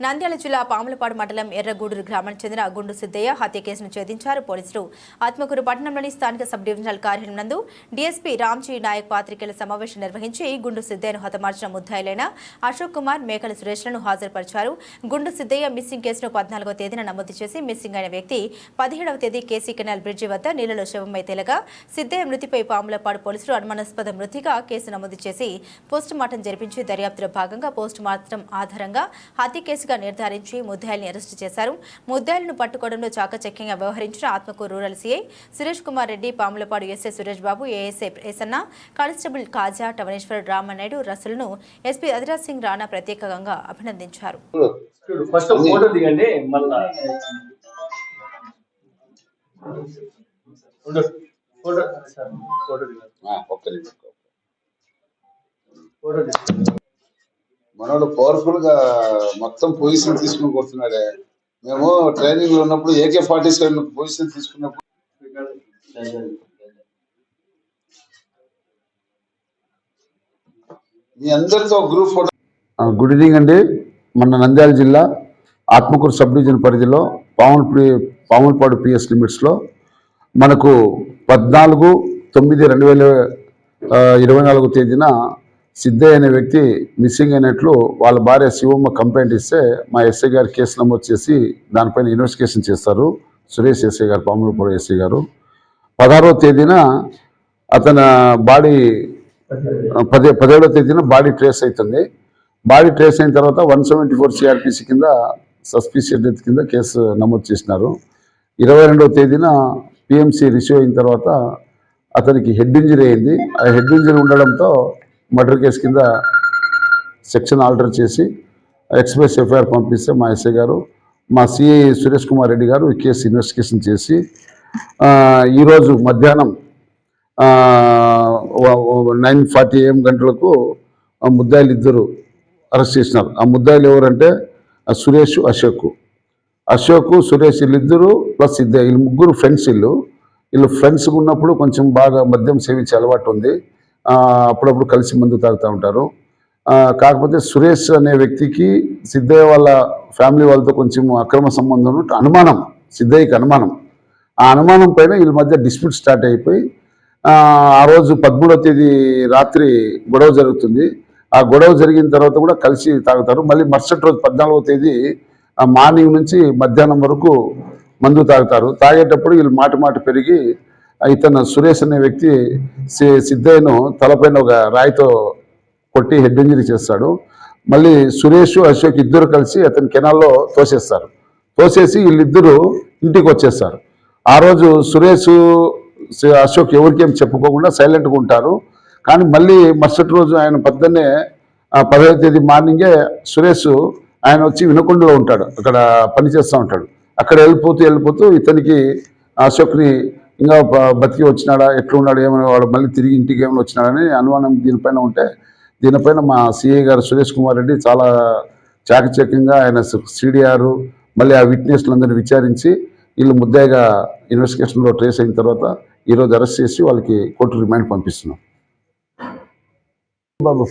నంద్యాల జిల్లా పాములపాడు మండలం ఎర్రగూడూరు గ్రామానికి చెందిన గుండు సిద్దయ్య హత్య కేసును ఛేదించారు పోలీసులు. ఆత్మకూరు పట్టణంలోని స్థానిక సబ్ డివిజనల్ కార్యాలయం నందు డీఎస్పీ రామ్జీ నాయక్ పాత్రికేయుల సమావేశం నిర్వహించి గుండు సిద్దయ్యను హతమార్చిన ముద్దాయిలైన అశోక్ కుమార్, మేకల సురేష్లను హాజరుపరిచారు. గుండు సిద్దయ్య మిస్సింగ్ కేసును 14వ తేదీన నమోదు చేసి మిస్సింగ్ అయిన వ్యక్తి 17వ తేదీ కేసీ కెనాల్ బ్రిడ్జి వద్ద నీళ్లలో శవమై తేలగా సిద్దయ్య మృతిపై పాములపాడు పోలీసులు అనుమానాస్పద మృతిగా కేసు నమోదు చేసి పోస్టుమార్టం జరిపించి దర్యాప్తులో భాగంగా పోస్టుమార్టం ఆధారంగా హత్య కేసుగా నిర్ధారించి ముద్దాయిల్ని అరెస్టు చేశారు. ముద్దాయిలను పట్టుకోవడంలో చాకచక్యంగా వ్యవహరించిన Atmakur rural CI Suresh Kumar Reddy, Pamulapadu SI Suresh Babu, ASI Prasanna, constable Kaja, Tavaneshwar, Ramanaidu, రసులను ఎస్పీ అధిరాజ్ సింగ్ రాణా ప్రత్యేకంగా అభినందించారు. మనోడు పవర్ఫుల్ గా మొత్తం పొజిషన్ తీసుకుని కొడుతున్నాడే. మేము ట్రైనింగ్ లో ఉన్నప్పుడు AK-47 పొజిషన్ తీసుకున్నప్పుడు మీ అందరితో గ్రూప్ ఫోటో. గుడ్ ఈవినింగ్ అండి. మన నంద్యాల జిల్లా ఆత్మకూరు సబ్ డివిజన్ పరిధిలో పాములపాడు PS లిమిట్స్లో మనకు 14/9/2024 తేదీన సిద్దయ్య అనే వ్యక్తి మిస్సింగ్ అయినట్లు వాళ్ళ భార్య శివమ్మ కంప్లైంట్ ఇస్తే మా ఎస్ఐ గారు కేసు నమోదు చేసి దానిపైన ఇన్వెస్టిగేషన్ చేస్తారు. సురేష్ ఎస్ఐ గారు, పాములపాడు ఎస్ఐ గారు 16వ తేదీన అతని బాడీ 17వ తేదీన బాడీ ట్రేస్ అవుతుంది. బాడీ ట్రేస్ అయిన తర్వాత 174 CRPC కింద సస్పిషియస్ డెత్ కింద కేసు నమోదు చేసినారు. 22వ తేదీన PMC రిసీవ్ అయిన తర్వాత అతనికి హెడ్ ఇంజరీ అయింది. ఆ హెడ్ ఇంజరీ ఉండడంతో మర్డర్ కేసు కింద సెక్షన్ ఆల్టర్ చేసి ఎక్స్ప్రెస్ FIR పంపిస్తే మా ఎస్ఐ గారు, మా సిఐ సురేష్ కుమార్ రెడ్డి గారు ఈ కేసు ఇన్వెస్టిగేషన్ చేసి ఈరోజు మధ్యాహ్నం 9:40 AM గంటలకు ముద్దాయిలు ఇద్దరు అరెస్ట్ చేసినారు. ఆ ముద్దాయిలు ఎవరంటే సురేష్, అశోక్, సురేష్ వీళ్ళిద్దరు ప్లస్ వీళ్ళు ముగ్గురు ఫ్రెండ్స్. వీళ్ళు ఫ్రెండ్స్ ఉన్నప్పుడు కొంచెం బాగా మద్యం సేవించే అలవాటు ఉంది. అప్పుడప్పుడు కలిసి మందు తాగుతూ ఉంటారు. కాకపోతే సురేష్ అనే వ్యక్తికి సిద్దయ్య వాళ్ళ ఫ్యామిలీ వాళ్ళతో కొంచెం అక్రమ సంబంధం అనుమానం, సిద్దయ్యకి అనుమానం. ఆ అనుమానం పైన వీళ్ళ మధ్య డిస్ప్యూట్ స్టార్ట్ అయిపోయి ఆ రోజు 13వ తేదీ రాత్రి గొడవ జరుగుతుంది. ఆ గొడవ జరిగిన తర్వాత కూడా కలిసి తాగుతారు. మళ్ళీ మరుసటి రోజు 14వ తేదీ మార్నింగ్ నుంచి మధ్యాహ్నం వరకు మందు తాగుతారు. తాగేటప్పుడు వీళ్ళు మాట పెరిగి ఇతను సురేష్ అనే వ్యక్తి సిద్దయ్యను తలపైన ఒక రాయితో కొట్టి హెడ్ ఇంజరీ చేస్తాడు. మళ్ళీ సురేష్, అశోక్ ఇద్దరు కలిసి అతని కెనాల్లో తోసేసి వీళ్ళిద్దరూ ఇంటికి వచ్చేస్తారు. ఆ రోజు సురేష్, అశోక్ ఎవరికేం చెప్పుకోకుండా సైలెంట్గా ఉంటారు. కానీ మళ్ళీ మరుసటి రోజు ఆయన పొద్దున్నే 10వ తేదీ మార్నింగే సురేష్ ఆయన వచ్చి వినకొండలో ఉంటాడు, అక్కడ పనిచేస్తూ ఉంటాడు. అక్కడ వెళ్ళిపోతూ ఇతనికి అశోక్ని ఇంకా బతికి వచ్చినాడా, ఎట్లున్నాడు, ఏమైనా వాడు మళ్ళీ తిరిగి ఇంటికి ఏమైనా వచ్చినాడని అనుమానం దీనిపైన ఉంటే దీనిపైన మా సిఐ గారు సురేష్ కుమార్ రెడ్డి చాలా చాకచక్యంగా ఆయన CDR మళ్ళీ ఆ విట్నెస్లందరినీ విచారించి వీళ్ళు ముద్దాయిగా ఇన్వెస్టిగేషన్లో ట్రేస్ అయిన తర్వాత ఈరోజు అరెస్ట్ చేసి వాళ్ళకి కోర్టు రిమాండ్ పంపిస్తున్నాం. బాబు